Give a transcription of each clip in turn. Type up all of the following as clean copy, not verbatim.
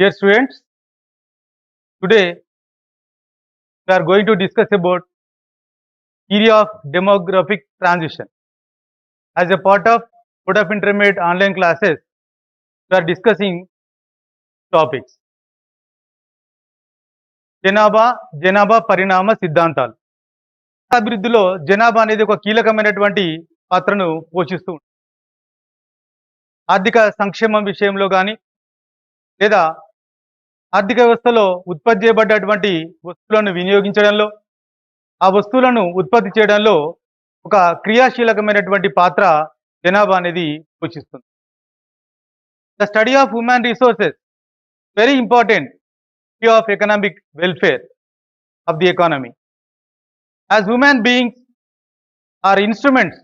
Dear students, today we are going to discuss about theory of demographic transition. As a part of Board of Intermediate online classes, we are discussing topics. జనాభా పరిణామ సిద్ధాంతాలు. అభివృద్ధిలో జనాభా అనేది ఒక కీలకమైనటువంటి పాత్రను పోషిస్తూ ఉంటుంది. ఆర్థిక సంక్షేమం విషయంలో కానీ లేదా ఆర్థిక వ్యవస్థలో ఉత్పత్తి చేయబడ్డటువంటి వస్తువులను వినియోగించడంలో, ఆ వస్తువులను ఉత్పత్తి చేయడంలో ఒక క్రియాశీలకమైనటువంటి పాత్ర జనాభా అనేది పోషిస్తుంది. The study of human resources very important of economic welfare of the economy. As human beings are instruments,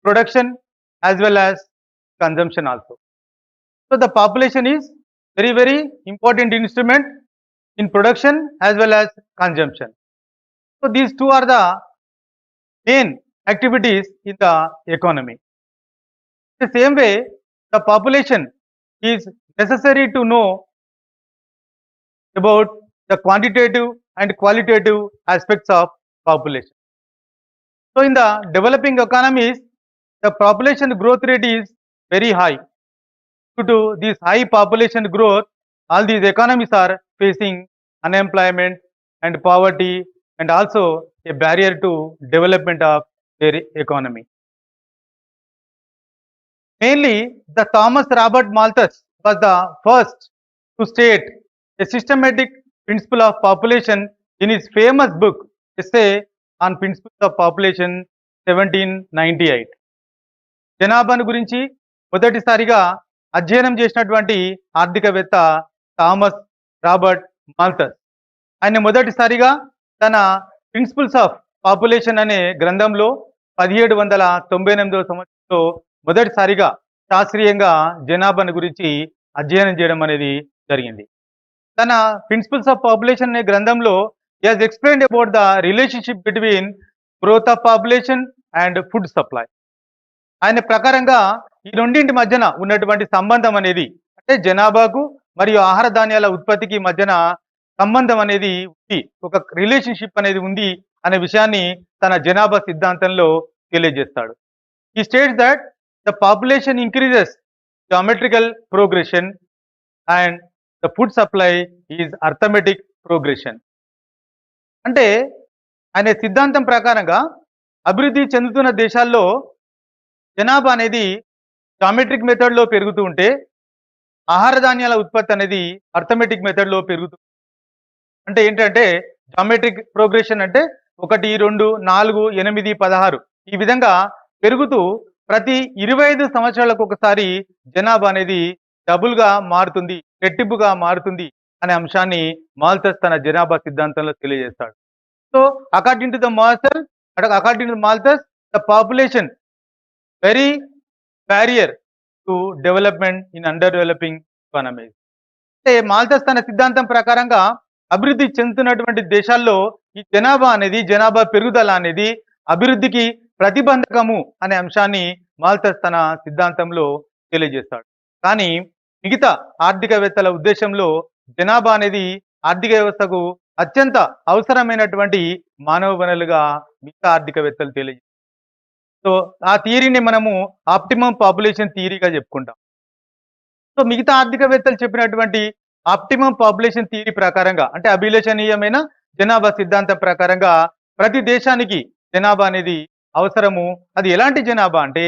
production as well as consumption also. So the population is very important instrument in production as well as consumption. So these two are the main activities in the economy. The same way, the population is necessary to know about the quantitative and qualitative aspects of population. So in the developing economies, the population growth rate is very high. Due to this high population growth, all these economies are facing unemployment and poverty and also a barrier to development of their economy. Mainly, the Thomas Robert Malthus was the first to state a systematic principle of population in his famous book Essay on Principles of Population 1798. జనాభాను గురించి మొదటిసారిగా అధ్యయనం చేసినటువంటి ఆర్థికవేత్త Thomas Robert Malthus. ఆయన మొదటిసారిగా తన principles of population అనే గ్రంథంలో 1798వ సంవత్సరంలో మొదటిసారిగా శాస్త్రీయంగా జనాభాను గురించి అధ్యయనం చేయడం అనేది జరిగింది. తన ప్రిన్సిపల్స్ ఆఫ్ పాపులేషన్ అనే గ్రంథంలో he has explained about the relationship between growth of population and food supply. ఆయన ప్రకారంగా ఈ రెండింటి మధ్యన ఉన్నటువంటి సంబంధం అనేది, అంటే జనాభాకు మరియు ఆహార ధాన్యాల ఉత్పత్తికి మధ్యన సంబంధం అనేది ఉంది, ఒక రిలేషన్షిప్ అనేది ఉంది అనే విషయాన్ని తన జనాభా సిద్ధాంతంలో తెలియజేస్తాడు. He states that the population increases geometrical progression and the food supply is arithmetic progression. అంటే ఆయన సిద్ధాంతం ప్రకారంగా అభివృద్ధి చెందుతున్న దేశాల్లో జనాభా అనేది జామెట్రిక్ మెథడ్లో పెరుగుతూ ఉంటే ఆహార ధాన్యాల ఉత్పత్తి అనేది అర్థమెటిక్ మెథడ్లో పెరుగుతుంది. అంటే ఏంటంటే జామెట్రిక్ ప్రోగ్రెషన్ అంటే 1, 2, 4, 8, 16 ఈ విధంగా పెరుగుతూ ప్రతి 25 సంవత్సరాలకు ఒకసారి జనాభా అనేది డబుల్గా మారుతుంది, రెట్టింపుగా మారుతుంది అనే అంశాన్ని మాల్థస్ తన జనాభా సిద్ధాంతంలో తెలియజేస్తాడు. So according to the Malthus the population very barrier to development in under developing economies. అంటే మాల్థస్ తన సిద్ధాంతం ప్రకారంగా అభివృద్ధి చెందుతున్నటువంటి దేశాల్లో ఈ జనాభా పెరుగుదల అనేది అభివృద్ధికి ప్రతిబంధకము అనే అంశాన్ని మాల్థస్ తన సిద్ధాంతంలో తెలియజేస్తాడు. కానీ మిగతా ఆర్థికవేత్తల ఉద్దేశంలో జనాభా అనేది ఆర్థిక వ్యవస్థకు అత్యంత అవసరమైనటువంటి మానవ వనరులుగా మిగతా ఆర్థికవేత్తలు తెలియజేస్తారు. సో ఆ థియరీని మనము ఆప్టిమం పాపులేషన్ థియరీగా చెప్పుకుంటాం. సో మిగతా ఆర్థికవేత్తలు చెప్పినటువంటి ఆప్టిమం పాపులేషన్ థియరీ ప్రకారంగా, అంటే అభిలషణీయమైన జనాభా సిద్ధాంతం ప్రకారంగా ప్రతి దేశానికి జనాభా అనేది అవసరము. అది ఎలాంటి జనాభా అంటే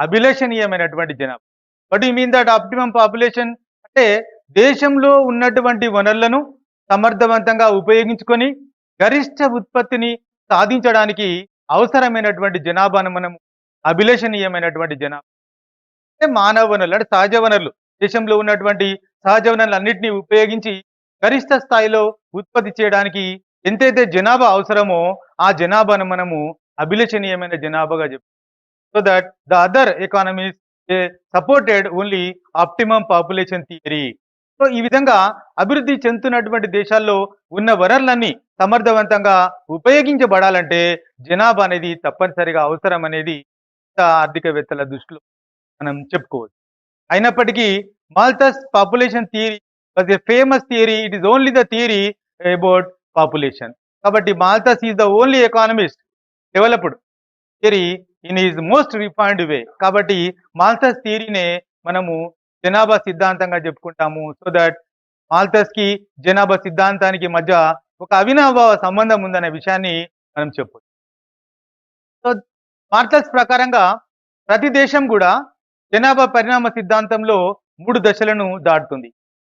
అభిలషణీయమైనటువంటి జనాభా. But you mean that optimum population అంటే దేశంలో ఉన్నటువంటి వనరులను సమర్థవంతంగా ఉపయోగించుకొని గరిష్ట ఉత్పత్తిని సాధించడానికి అవసరమైనటువంటి జనాభాను మనం అభిలషణీయమైనటువంటి జనాభా అంటే మానవ వనరులు, అంటే సహజ వనరులు, దేశంలో ఉన్నటువంటి సహజ వనరులు అన్నింటినీ ఉపయోగించి గరిష్ట స్థాయిలో ఉత్పత్తి చేయడానికి ఎంతైతే జనాభా అవసరమో ఆ జనాభాను మనము అభిలషణీయమైన జనాభాగా చెప్తాం. So that the other economies supported only optimum population theory. So ఈ విధంగా అభివృద్ధి చెందుతున్నటువంటి దేశాల్లో ఉన్న వనరులన్నీ సమర్థవంతంగా ఉపయోగించబడాలంటే జనాభా అనేది తప్పనిసరిగా అవసరం అనేది ఆర్థికవేత్తల దృష్టిలో మనం చెప్పుకోవచ్చు. అయినప్పటికీ Malthus population theory was a famous theory. It is only the theory about population. కాబట్టి Malthus is the only economist developed theory in is most refined way. కాబట్టి మాల్థస్ థియరీనే మనము జనాభా సిద్ధాంతంగా చెప్పుకుంటాము. సో దట్ మాల్థస్ కి జనాభా సిద్ధాంతానికి మధ్య ఒక అవినాభావ సంబంధం ఉందనే విషయాన్ని మనం చెప్పు. సో మాల్థస్ ప్రకారంగా ప్రతి దేశం కూడా జనాభా పరిణామ సిద్ధాంతంలో 3 దశలను దాటుతుంది.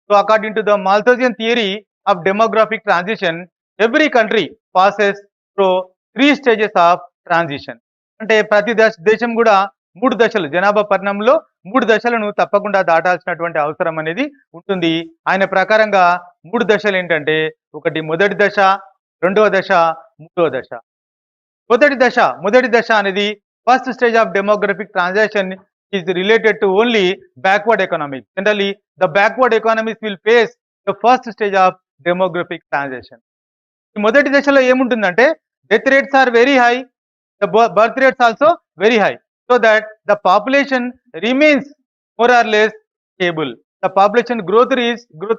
So according to the Malthusian theory of demographic transition, every country passes through 3 stages of transition. అంటే ప్రతి దేశం కూడా 3 దశలు, జనాభా పరిణామంలో 3 దశలను తప్పకుండా దాటాల్సినటువంటి అవసరం అనేది ఉంటుంది. ఆయన ప్రకారంగా 3 దశలు ఏంటంటే, ఒకటి మొదటి దశ, రెండవ దశ, మూడవ దశ. మొదటి దశ అనేది first stage of demographic transaction is related to only backward economies. Generally, the backward economies will face the first stage of demographic transition. ఈ మొదటి దశలో ఏముంటుందంటే, death rates are very high, the birth rates also very high, so that the population remains more or less stable. The population growth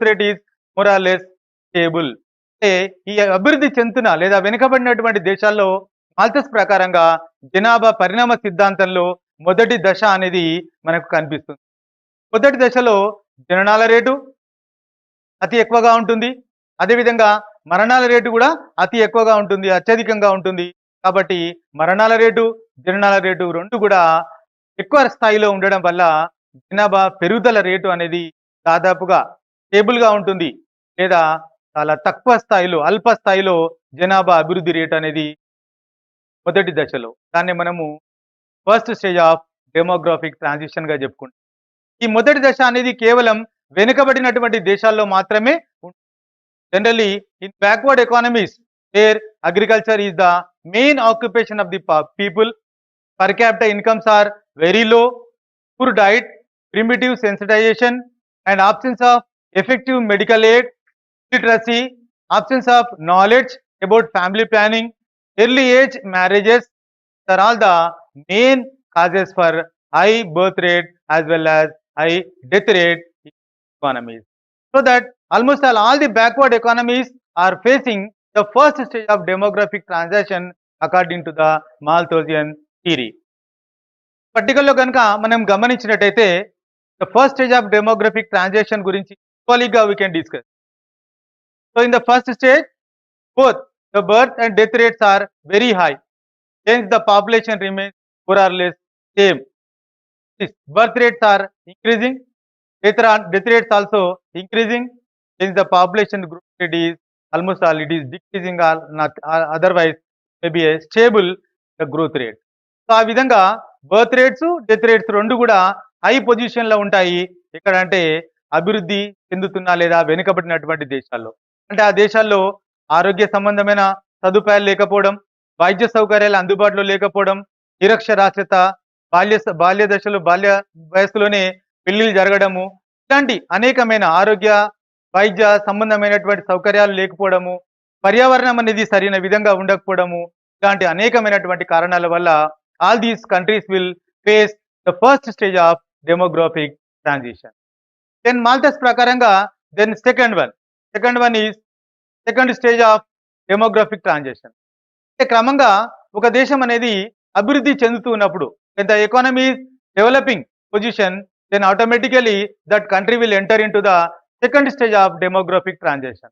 rate is more or less stable. అంటే ఈ అభివృద్ధి చెందుతున్న లేదా వెనుకబడినటువంటి దేశాల్లో మాల్థస్ ప్రకారంగా జనాభా పరిణామ సిద్ధాంతంలో మొదటి దశ అనేది మనకు కనిపిస్తుంది. మొదటి దశలో జననాల రేటు అతి ఎక్కువగా ఉంటుంది, అదేవిధంగా మరణాల రేటు కూడా అతి ఎక్కువగా ఉంటుంది, అత్యధికంగా ఉంటుంది. కాబట్టి మరణాల రేటు, జననాల రేటు రెండు కూడా ఎక్కువ స్థాయిలో ఉండడం వల్ల జనాభా పెరుగుదల రేటు అనేది దాదాపుగా స్టేబుల్గా ఉంటుంది, లేదా చాలా తక్కువ స్థాయిలో, అల్ప స్థాయిలో జనాభా అభివృద్ధి రేటు అనేది మొదటి దశలో. దాన్ని మనము first stage of demographic transition గా చెప్పుకుంటాం. ఈ మొదటి దశ అనేది కేవలం వెనుకబడినటువంటి దేశాల్లో మాత్రమే ఉంటుంది. Generally in backward economies where agriculture is the main occupation of the people, per capita incomes are very low, poor diet, primitive sensitisation and absence of effective medical aid, literacy, absence of knowledge about family planning, early age marriages are all the main causes for high birth rate as well as high death rate in economies. So that almost all the backward economies are facing the first stage of demographic transition according to the Malthusian theory. పర్టికులర్లో కనుక మనం గమనించినట్టయితే the first stage of demographic transition గురించి colleague we can discuss. So in the first stage, both the birth and death rates are very high. Hence the population remains more or less same. Birth rates are increasing, death rates also increasing. Hence the population growth rate is almost all it is decreasing or not, otherwise maybe a stable the growth rate. So ఆ విధంగా birth rates, death rates రెండు కూడా high పొజిషన్లో ఉంటాయి. ఎక్కడ అంటే అభివృద్ధి చెందుతున్న లేదా వెనుకబడినటువంటి దేశాల్లో. అంటే ఆ దేశాల్లో ఆరోగ్య సంబంధమైన సదుపాయాలు లేకపోవడం, వైద్య సౌకర్యాలు అందుబాటులో లేకపోవడం, నిరక్షరాస్యత, బాల్య దశలో బాల్య వయస్సులోనే పెళ్లిళ్ళు జరగడము, ఇలాంటి అనేకమైన ఆరోగ్య వైద్య సంబంధమైనటువంటి సౌకర్యాలు లేకపోవడము, పర్యావరణం అనేది సరైన విధంగా ఉండకపోవడము, ఇలాంటి అనేకమైనటువంటి కారణాల వల్ల all these countries will face the first stage of demographic transition. Then Malthus ప్రకారంగా then second one is second stage of demographic transition. అంటే క్రమంగా ఒక దేశం అనేది అభివృద్ధి చెందుతూ ఉన్నప్పుడు, when the economy is developing position, then automatically that country will enter into the second stage of demographic transition.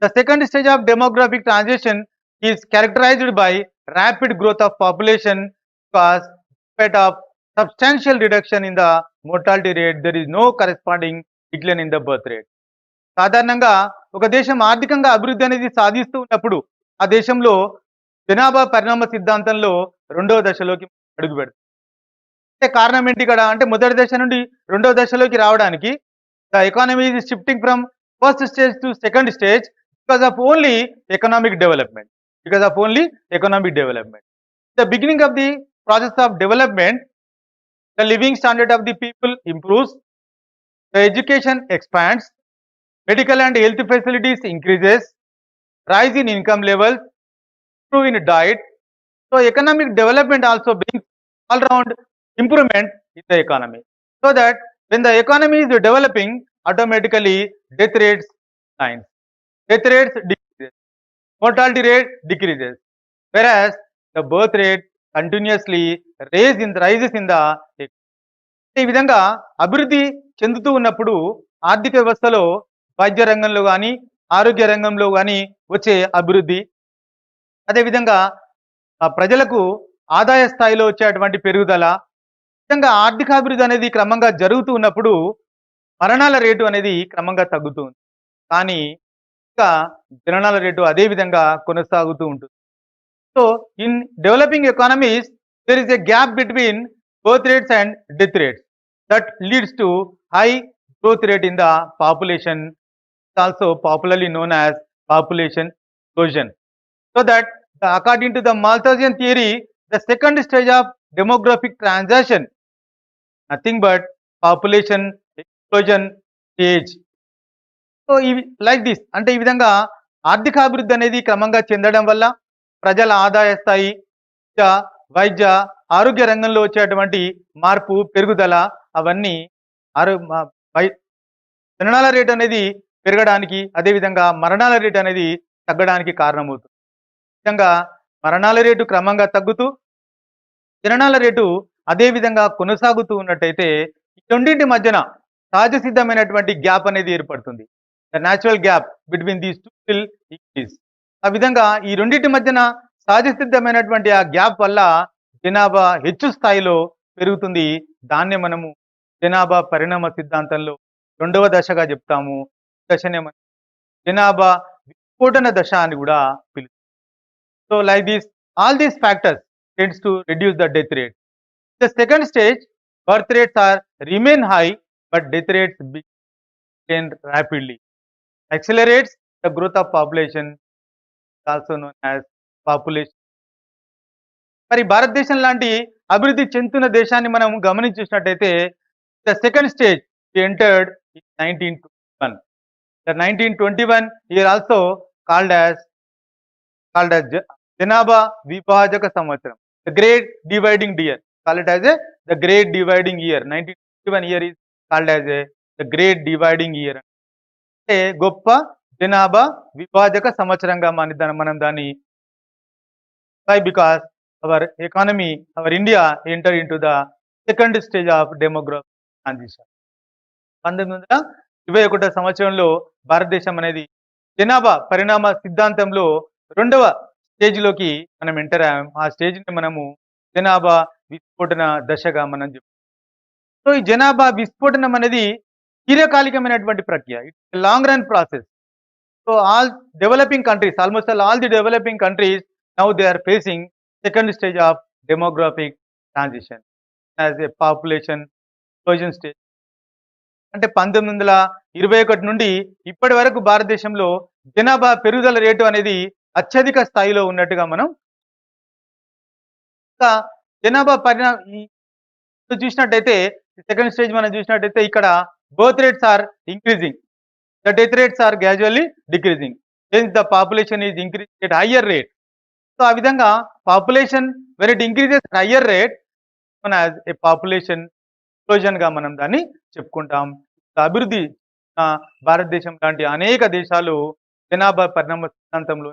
The second stage of demographic transition is characterized by rapid growth of population because despite of substantial reduction in the mortality rate, there is no corresponding decline in the birth rate. సాధారణంగా ఒక దేశం ఆర్థికంగా అభివృద్ధి అనేది సాధిస్తూ ఉన్నప్పుడు ఆ దేశంలో జనాభా పరిణామ సిద్ధాంతంలో రెండవ దశలోకి అడుగు పెడుతుంది. అంటే కారణం ఏంటి ఇక్కడ అంటే, మొదటి దశ నుండి రెండవ దశలోకి రావడానికి the economy is shifting from first stage to second stage because of only economic development. The beginning of the process of development, the living standard of the people improves, the education expands, medical and health facilities increases, rise in income levels, improve in diet. So economic development also brings all round improvement in the economy. So that when the economy is developing, automatically death rates declines. Death rates decreases, mortality rate decreases, whereas the birth rate continuously rises in the economy. ఈ విధంగా అభివృద్ధి చెందుతూ ఉన్నప్పుడు ఆర్థిక వ్యవస్థలో వైద్య రంగంలో కానీ ఆరోగ్య రంగంలో కానీ వచ్చే అభివృద్ధి, అదేవిధంగా ప్రజలకు ఆదాయ స్థాయిలో వచ్చేటువంటి పెరుగుదల, విధంగా ఆర్థికాభివృద్ధి అనేది క్రమంగా జరుగుతూ ఉన్నప్పుడు మరణాల రేటు అనేది క్రమంగా తగ్గుతుంది. కానీ ఇంకా జననాల రేటు అదే విధంగా కొనసాగుతూ ఉంటుంది. So in developing economies there is a gap between birth rates and death rates that leads to high growth rate in the population, also popularly known as population explosion. So that according to the Malthusian theory, the second stage of demographic transition nothing but population explosion stage. So ఇవి like this, అంటే ఈ విధంగా ఆర్థికాభివృద్ధి అనేది క్రమంగా చెందడం వల్ల ప్రజల ఆదాయ స్థాయి, వైద్య ఆరోగ్య రంగంలో వచ్చేటువంటి మార్పు పెరుగుదల అవన్నీ జననాల రేటు అనేది పెరగడానికి, అదేవిధంగా మరణాల రేటు అనేది తగ్గడానికి కారణమవుతుంది. విధంగా మరణాల రేటు క్రమంగా తగ్గుతూ జననాల రేటు అదే విధంగా కొనసాగుతూ ఉన్నట్టయితే ఈ రెండింటి మధ్యన సహజ సిద్ధమైనటువంటి గ్యాప్ అనేది ఏర్పడుతుంది. The natural gap between these two will increase. ఆ విధంగా ఈ రెండింటి మధ్యన సహజ సిద్ధమైనటువంటి ఆ గ్యాప్ వల్ల జనాభా హెచ్చు స్థాయిలో పెరుగుతుంది. దాన్నే మనము జనాభా పరిణామ సిద్ధాంతంలో రెండవ దశగా చెప్తాము. దశనే మనం జనాభా విస్ఫోటన దశ అని కూడా పిలుస్తాం. So like this all these factors tends to reduce the death rate. The second stage birth rates are remain high but death rates begin rapidly, accelerates the growth of population, also known as population. మరి భారతదేశం లాంటి అభివృద్ధి చెందుతున్న దేశాన్ని మనం గమనించినట్టయితే the second stage entered in 1921. The 1921 year also called as జనాభా విభాజక సంవత్సరం, the great dividing year, call it as the great dividing year. 1921 year is called as the great dividing year. అంటే గొప్ప జనాభా విభాజక సంవత్సరంగా మనం దాన్ని, because our economy, our India entered into the second stage of demographic transition. 1921 సంవత్సరంలో భారతదేశం అనేది జనాభా పరిణామ సిద్ధాంతంలో రెండవ స్టేజ్లోకి మనం ఎంటర్ అయ్యాం. ఆ స్టేజ్ని మనము జనాభా విస్ఫోటన దశగా మనం చెప్తాం. సో ఈ జనాభా విస్ఫోటనం అనేది దీర్ఘకాలికమైనటువంటి ప్రక్రియ, it's long run process. So all developing countries, almost all the developing countries now they are facing second stage of demographic transition as a population explosion stage. అంటే 1921 నుండి ఇప్పటి వరకు భారతదేశంలో జనాభా పెరుగుదల రేటు అనేది అత్యధిక స్థాయిలో ఉన్నట్టుగా మనం జనాభా చూసినట్టయితే సెకండ్ స్టేజ్ మనం చూసినట్టయితే ఇక్కడ birth rates are increasing, the death rates are gradually decreasing, hence the population is increase at higher rate. So ఆ విధంగా population when it increases higher rate మన యాజ్ ఏ పాపులేషన్ ఎక్స్ప్లోజన్ గా మనం దాన్ని చెప్పుకుంటాం. అభివృద్ధి భారతదేశం లాంటి అనేక దేశాలు జనాభా పరిణామ సిద్ధాంతంలో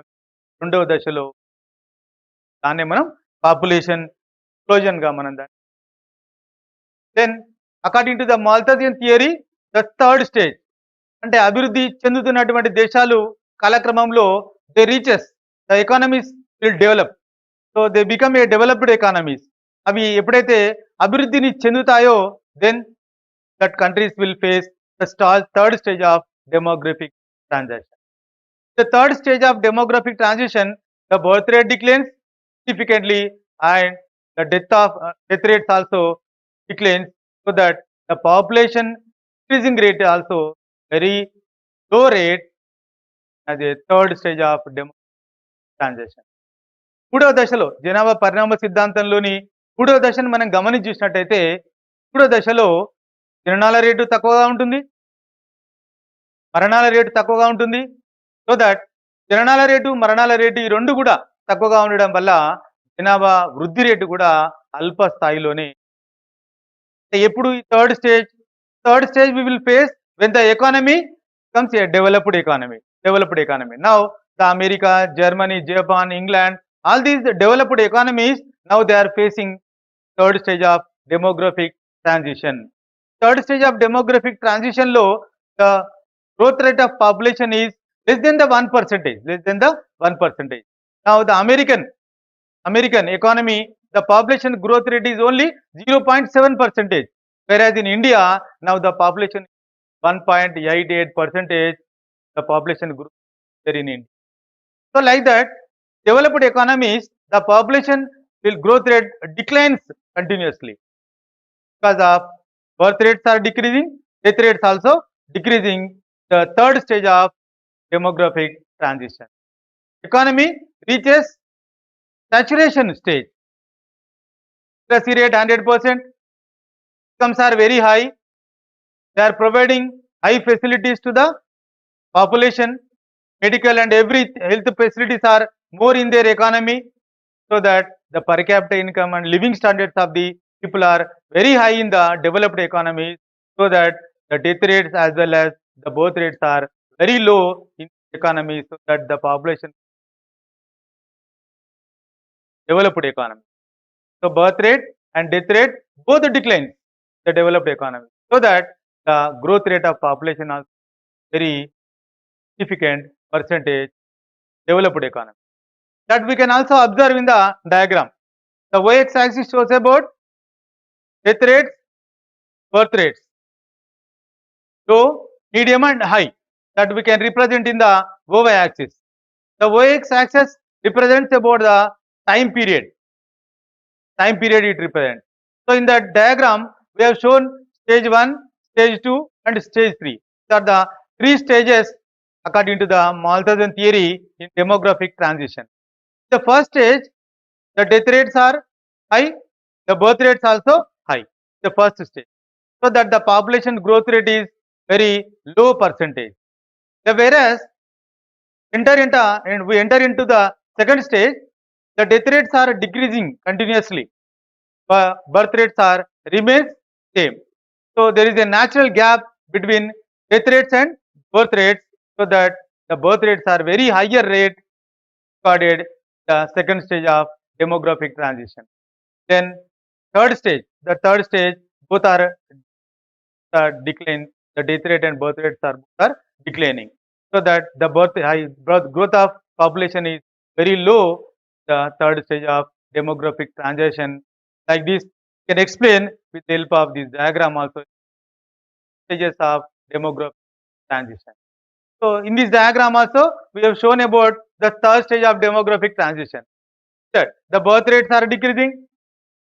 రెండవ దశలో దాన్నే మనం పాపులేషన్ ఎక్స్ప్లోజన్ గా మనం దాన్ని. Then according to the Malthusian theory the third stage, అంటే అభివృద్ధి చెందుతున్నటువంటి దేశాలు కాలక్రమంలో they reaches the economies will develop, so they become a developed economies. అవి ఎప్పుడైతే అభివృద్ధిని చెందుతాయో then that countries will face the third stage of demographic transition. The third stage of demographic transition, the birth rate declines significantly and the death rates also declines, so that the population increasing rate also very low rate as a third stage of demographic transition. మూడవ దశలో జనాభా పరిణామ సిద్ధాంతంలోని మూడవ దశను మనం గమనించి చూసినట్టయితే మూడవ దశలో జననాల రేటు తక్కువగా ఉంటుంది, మరణాల రేటు తక్కువగా ఉంటుంది. సో దట్ జననాల రేటు మరణాల రేటు ఈ రెండు కూడా తక్కువగా ఉండడం వల్ల జనాభా వృద్ధి రేటు కూడా అల్ప స్థాయిలోనే. ఎప్పుడు ఈ third stage we will face when the economy becomes a developed economy. Developed economy. Now the America, Germany, Japan, England, all these developed economies, now they are facing third stage of demographic transition. Third stage of demographic transition low, the growth rate of population is less than the 1%, less than the 1%. Now the American economy, the population growth rate is only 0.7%, whereas in India now the population 1.88%, the population growth there in India. So like that, developed economies, the population will growth rate declines continuously because of birth rates are decreasing, death rates also decreasing. The third stage of demographic transition. Economy reaches saturation stage. Literacy rate 100%, incomes are very high. They are providing high facilities to the population. Medical and every health facilities are more in their economy, so that the per capita income and living standards of the people are very high in the developed economies, so that the death rates as well as the birth rates are very low in the economy, so that the population developed economy. So birth rate and death rate both declines the developed economy, so that the growth rate of population is very significant percentage developed economy. That we can also observe in the diagram. The y-axis shows about death rates, birth rates, low, medium and high, that we can represent in the y-axis. The y-axis represents about the time period it represents. So in that diagram we have shown stage 1, stage 2 and stage 3. These are the three stages according to the Malthus theory in demographic transition. The first stage, the death rates are high, the birth rates also high, the first stage, so that the population growth rate is very low percentage. Whereas we enter into the second stage, the death rates are decreasing continuously, but birth rates are remains same. So there is a natural gap between death rates and birth rates, so that the birth rates are very higher rate recorded the second stage of demographic transition. Then third stage, both are decline, the death rate and birth rates are declining, so that the growth of population is very low, the third stage of demographic transition. Like this, you can explain with the help of this diagram also stages of demographic transition. So in this diagram also we have shown about the third stage of demographic transition. That the birth rates are decreasing,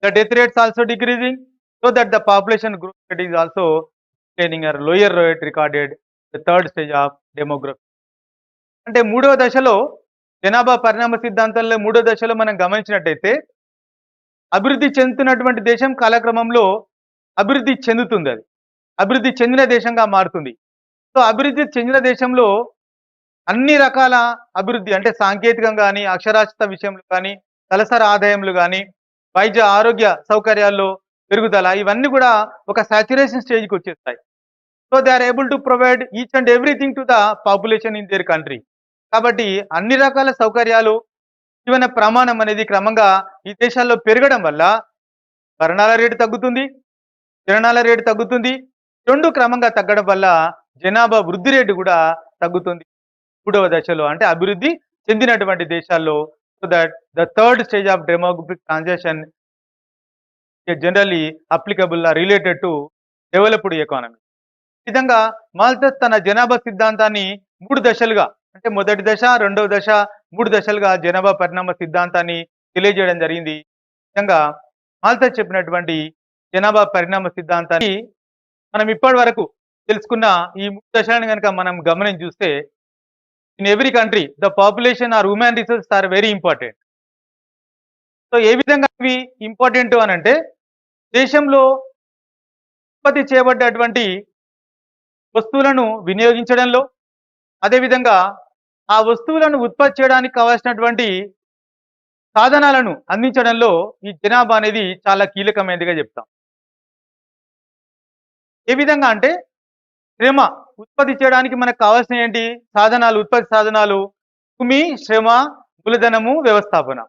the death rates also decreasing, so that the population growth rate is also declining or lower rate recorded the third stage of demography. అంటే మూడవ దశలో జనాభా పరిణామ సిద్ధాంతంలో మూడో దశలో మనం గమనించినట్టయితే అభివృద్ధి చెందుతున్నటువంటి దేశం కాలక్రమంలో అభివృద్ధి చెందుతుంది, అది అభివృద్ధి చెందిన దేశంగా మారుతుంది. సో అభివృద్ధి చెందిన దేశంలో అన్ని రకాల అభివృద్ధి అంటే సాంకేతికంగా కానీ, అక్షరాస్యత విషయంలో కానీ, తలసరి ఆదాయంలో కానీ, వైద్య ఆరోగ్య సౌకర్యాల్లో పెరుగుదల, ఇవన్నీ కూడా ఒక సాచురేషన్ స్టేజ్కి వచ్చేస్తాయి. So they are able to provide each and everything to the population in their country. కాబట్టి అన్ని రకాల సౌకర్యాలు, జీవన ప్రమాణం అనేది క్రమంగా ఈ దేశాల్లో పెరగడం వల్ల మరణాల రేటు తగ్గుతుంది, జననాల రేటు తగ్గుతుంది. రెండు క్రమంగా తగ్గడం వల్ల జనాభా వృద్ధి రేటు కూడా తగ్గుతుంది మూడవ దశలో, అంటే అభివృద్ధి చెందినటువంటి దేశాల్లో. So that the third stage of demographic transaction generally applicable related to developed economy. ఈ విధంగా మాల్థస్ తన జనాభా సిద్ధాంతాన్ని మూడు దశలుగా, అంటే మొదటి దశ, రెండవ దశ, మూడు దశలుగా జనాభా పరిణామ సిద్ధాంతాన్ని తెలియజేయడం జరిగింది. ఈ విధంగా మాల్థస్ చెప్పినటువంటి జనాభా పరిణామ సిద్ధాంతాన్ని మనం ఇప్పటి వరకు తెలుసుకున్న ఈ మూడు దశలను కనుక మనం గమనించి చూస్తే, in every country the population or human resources are very important. So ఏ విధంగా ఇవి ఇంపార్టెంట్ అని అంటే, దేశంలో ఉత్పత్తి చేయబడ్డటువంటి వస్తువులను వినియోగించడంలో, అదేవిధంగా ఆ వస్తువులను ఉత్పత్తి చేయడానికి కావాల్సినటువంటి సాధనాలను అందించడంలో ఈ జనాభా అనేది చాలా కీలకమైనదిగా చెప్తాం. ఏ విధంగా అంటే శ్రమ ఉత్పత్తి చేయడానికి మనకు కావాల్సిన ఏంటి సాధనాలు, ఉత్పత్తి సాధనాలు భూమి, శ్రమ, మూలధనము, వ్యవస్థాపన.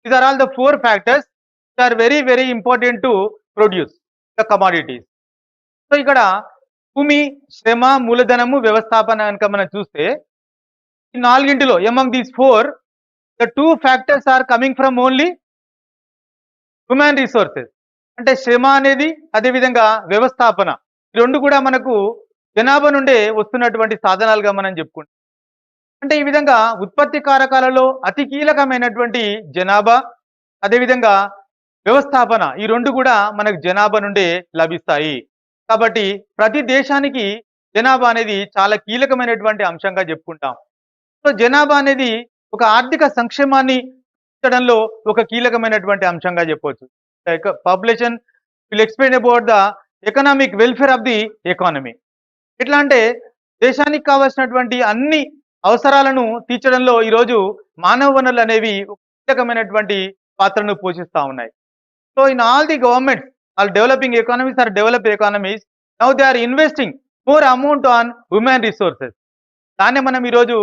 These are all the 4 factors which are very very important to produce the commodities. So ఇక్కడ భూమి, శ్రమ, మూలధనము, వ్యవస్థాపన కనుక మనం చూస్తే ఈ నాలుగింటిలో among these 4 the 2 factors are coming from only human resources. అంటే శ్రమ అనేది అదేవిధంగా వ్యవస్థాపన ఈ రెండు కూడా మనకు జనాభా నుండే వస్తున్నటువంటి సాధనాలుగా మనం చెప్పుకుంటాం. అంటే ఈ విధంగా ఉత్పత్తి కారకాలలో అతి కీలకమైనటువంటి జనాభా అదేవిధంగా వ్యవస్థాపన ఈ రెండు కూడా మనకు జనాభా నుండే లభిస్తాయి. కాబట్టి ప్రతి దేశానికి జనాభా అనేది చాలా కీలకమైనటువంటి అంశంగా చెప్పుకుంటాం. సో జనాభా అనేది ఒక ఆర్థిక సంక్షేమాన్ని పెంచడంలో ఒక కీలకమైనటువంటి అంశంగా చెప్పవచ్చు. Population will explain about the economic welfare of the economy. ఎట్లా అంటే దేశానికి కావాల్సినటువంటి అన్ని అవసరాలను తీర్చడంలో ఈరోజు మానవ వనరులు అనేవి ఒక కీలకమైనటువంటి పాత్రను పోషిస్తూ ఉన్నాయి. So in all the governments are developing economies are develop economies now they are investing more amount on human resources. దాన్నే మనం ఈరోజు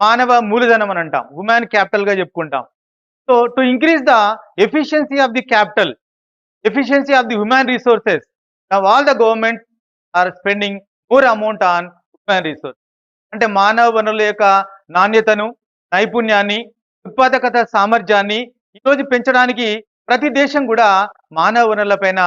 మానవ మూలధనం అని అంటాం, హ్యూమన్ క్యాపిటల్ గా చెప్పుకుంటాం. So to increase the efficiency of the capital, efficiency of the human resources, now all the governments are spending more amount on human resource. అంటే మానవ వనరుల యొక్క నాణ్యతను, నైపుణ్యాన్ని, ఉత్పాదకత సామర్థ్యాన్ని ఈరోజు పెంచడానికి ప్రతి దేశం కూడా మానవ వనరులపైన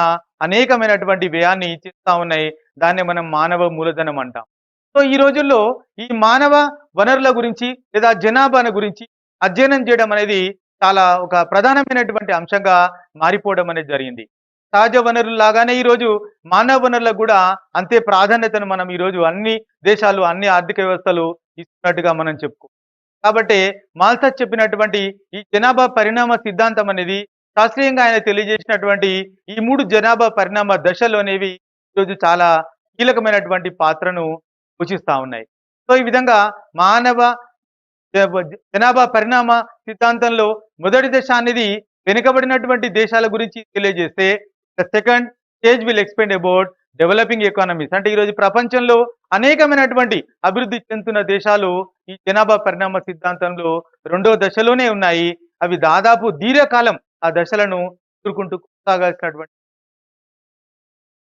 అనేకమైనటువంటి వ్యయాన్ని చేస్తూ ఉన్నాయి. దాన్ని మనం మానవ మూలధనం అంటాం. సో ఈ రోజుల్లో ఈ మానవ వనరుల గురించి లేదా జనాభాను గురించి అధ్యయనం చేయడం అనేది చాలా ఒక ప్రధానమైనటువంటి అంశంగా మారిపోవడం అనేది జరిగింది. సహజ వనరులు లాగానే ఈరోజు మానవ వనరులకు కూడా అంతే ప్రాధాన్యతను మనం ఈరోజు అన్ని దేశాలు, అన్ని ఆర్థిక వ్యవస్థలు ఇస్తున్నట్టుగా మనం చెప్పుకో. కాబట్టి మాల్థస్ చెప్పినటువంటి ఈ జనాభా పరిణామ సిద్ధాంతం అనేది శాస్త్రీయంగా ఆయన తెలియజేసినటువంటి ఈ 3 జనాభా పరిణామ దశలు అనేవి ఈరోజు చాలా కీలకమైనటువంటి పాత్రను పోషిస్తూ ఉన్నాయి. సో ఈ విధంగా మానవ జనాభా పరిణామ సిద్ధాంతంలో మొదటి దశ అనేది వెనుకబడినటువంటి దేశాల గురించి తెలియజేస్తే the second stage will explain about developing economies. అంటే ఈరోజు ప్రపంచంలో అనేకమైనటువంటి అభివృద్ధి చెందుతున్న దేశాలు ఈ జనాభా పరిణామ సిద్ధాంతంలో రెండో దశలోనే ఉన్నాయి. అవి దాదాపు దీర్ఘకాలం ఆ దశలను ఎదుర్కొంటూ కొనసాగాల్సినటువంటి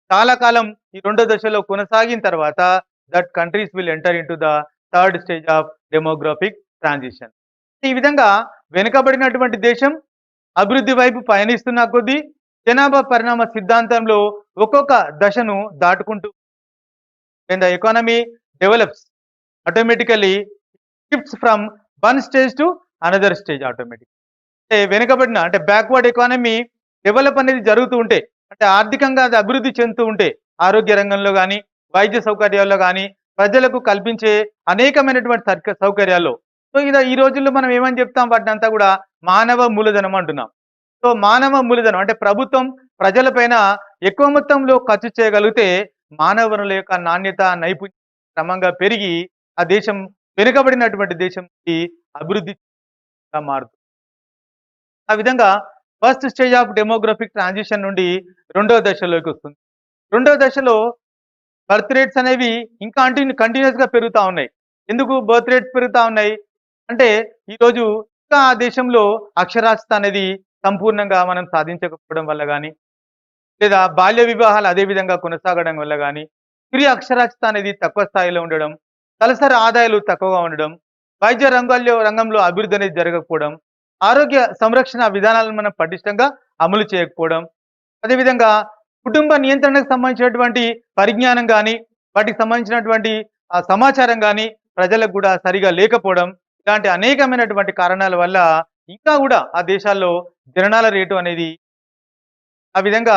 చాలా కాలం ఈ రెండో దశలో కొనసాగిన తర్వాత that countries will enter in to the third stage of demographic transition. ఈ విధంగా వెనుకబడినటువంటి దేశం అభివృద్ధి వైపు పయనిస్తున్న కొద్దీ జనాభా పరిణామ సిద్ధాంతంలో ఒక్కొక్క దశను దాటుకుంటూ when the economy develops automatically shifts from one stage to another stage automatically. అంటే వెనుకబడిన అంటే బ్యాక్వర్డ్ ఎకానమీ డెవలప్ అనేది జరుగుతూ ఉంటే అంటే ఆర్థికంగా అది అభివృద్ధి చెందుతూ ఉంటే ఆరోగ్య రంగంలో కానీ, వైద్య సౌకర్యాల్లో కానీ, ప్రజలకు కల్పించే అనేకమైనటువంటి సౌకర్యాల్లో. సో ఇది ఈ రోజుల్లో మనం ఏమని చెప్తాం, వాటిని అంతా కూడా మానవ మూలధనం అంటున్నాం. సో మానవ మూలధనం అంటే ప్రభుత్వం ప్రజలపైన ఎక్కువ మొత్తంలో ఖర్చు చేయగలిగితే మానవ వనరుల యొక్క నాణ్యత, నైపుణ్యం క్రమంగా పెరిగి ఆ దేశం వెనుకబడినటువంటి దేశంకి అభివృద్ధి మారుతుంది. ఆ విధంగా first stage of demographic transition నుండి రెండో దశలోకి వస్తుంది. రెండో దశలో బర్త్ రేట్స్ అనేవి ఇంకా కంటిన్యూస్ గా పెరుగుతూ ఉన్నాయి. ఎందుకు బర్త్ రేట్స్ పెరుగుతూ ఉన్నాయి అంటే ఈరోజు ఇంకా ఆ దేశంలో అక్షరాస్యత అనేది సంపూర్ణంగా మనం సాధించకపోవడం వల్ల కానీ, లేదా బాల్య వివాహాలు అదే విధంగా కొనసాగడం వల్ల కానీ, స్త్రీ అక్షరాస్యత అనేది తక్కువ స్థాయిలో ఉండడం, తలసరి ఆదాయాలు తక్కువగా ఉండడం, వైద్య రంగంలో అభివృద్ధి అనేది జరగకపోవడం, ఆరోగ్య సంరక్షణ విధానాలను మనం పటిష్టంగా అమలు చేయకపోవడం, అదేవిధంగా కుటుంబ నియంత్రణకు సంబంధించినటువంటి పరిజ్ఞానం కానీ, వాటికి సంబంధించినటువంటి సమాచారం కానీ ప్రజలకు కూడా సరిగా లేకపోవడం, ఇలాంటి అనేకమైనటువంటి కారణాల వల్ల ఇంకా కూడా ఆ దేశాల్లో జననాల రేటు అనేది ఆ విధంగా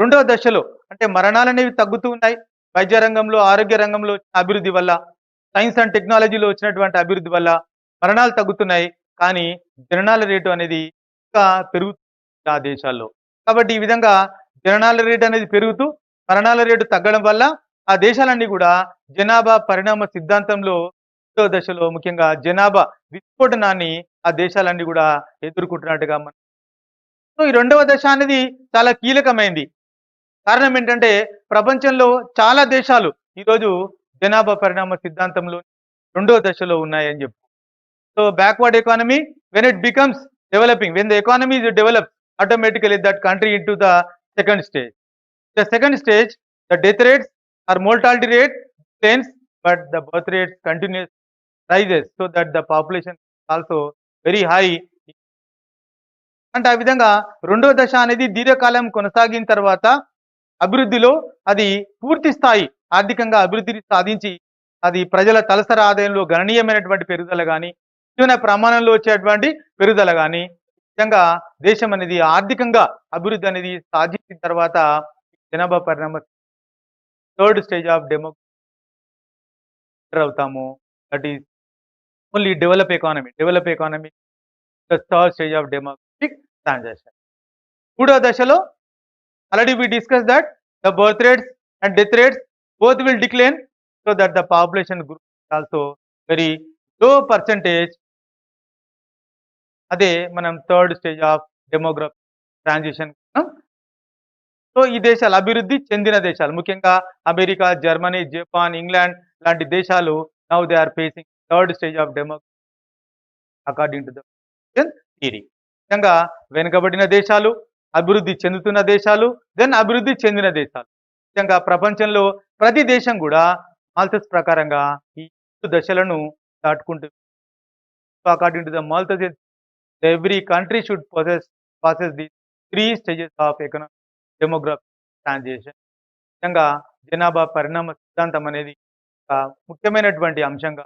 రెండవ దశలో అంటే మరణాలు అనేవి తగ్గుతూ ఉన్నాయి. వైద్య రంగంలో, ఆరోగ్య రంగంలో అభివృద్ధి వల్ల, సైన్స్ అండ్ టెక్నాలజీలో వచ్చినటువంటి అభివృద్ధి వల్ల మరణాలు తగ్గుతున్నాయి. కానీ జననాల రేటు అనేది ఇంకా పెరుగుతుంది ఆ దేశాల్లో. కాబట్టి ఈ విధంగా జననాల రేటు అనేది పెరుగుతూ మరణాల రేటు తగ్గడం వల్ల ఆ దేశాలన్నీ కూడా జనాభా పరిణామ సిద్ధాంతంలో రెండవ దశలో ముఖ్యంగా జనాభా విస్ఫోటనాన్ని ఆ దేశాలన్నీ కూడా ఎదుర్కొంటున్నట్టుగా మనం. సో ఈ రెండవ దశ అనేది చాలా కీలకమైంది. కారణం ఏంటంటే ప్రపంచంలో చాలా దేశాలు ఈరోజు జనాభా పరిణామ సిద్ధాంతంలో రెండో దశలో ఉన్నాయని చెప్పు. So backward economy when it becomes developing, when the economy is develop automatically that country into the second stage. The second stage, the death rates or mortality rate declines, but the birth rates continues rises, so that the population is also very high. అంటే ఆ విధంగా రెండో దశ అనేది దీర్ఘకాలం కొనసాగిన తర్వాత అభివృద్ధిలో అది పూర్తి స్థాయి ఆర్థికంగా అభివృద్ధిని సాధించి అది ప్రజల తలసరి ఆదాయంలో గణనీయమైనటువంటి పెరుగుదల కానీ, జీవన ప్రమాణంలో వచ్చేటువంటి పెరుగుదల కానీ, విధంగా దేశం అనేది ఆర్థికంగా అభివృద్ధి అనేది సాధించిన తర్వాత జనాభా పరిణామ థర్డ్ స్టేజ్ ఆఫ్ అవుతాము. That is only develop economy the third stage of demographic transaction. మూడో దశలో already we discuss that the birth rates and death rates both will decline, so that the population group also very low percentage. అదే మనం third stage of demographic transition. So ఈ దేశాలు అభివృద్ధి చెందిన దేశాలు, ముఖ్యంగా అమెరికా, జర్మనీ, జపాన్, ఇంగ్లాండ్ లాంటి దేశాలు now they are facing third stage of demography according to the theory. ముఖ్యంగా వెనుకబడిన దేశాలు, అభివృద్ధి చెందుతున్న దేశాలు, దెన్ అభివృద్ధి చెందిన దేశాలు. ముఖ్యంగా ప్రపంచంలో ప్రతి దేశం కూడా మాల్థస్ ప్రకారంగా ఈ దశలను దాటుకుంటుంది. According to the Malthus every country should possess these three stages of economic demographic transition. ముఖ్యంగా జనాభా పరిణామ సిద్ధాంతం అనేది ఒక ముఖ్యమైనటువంటి అంశంగా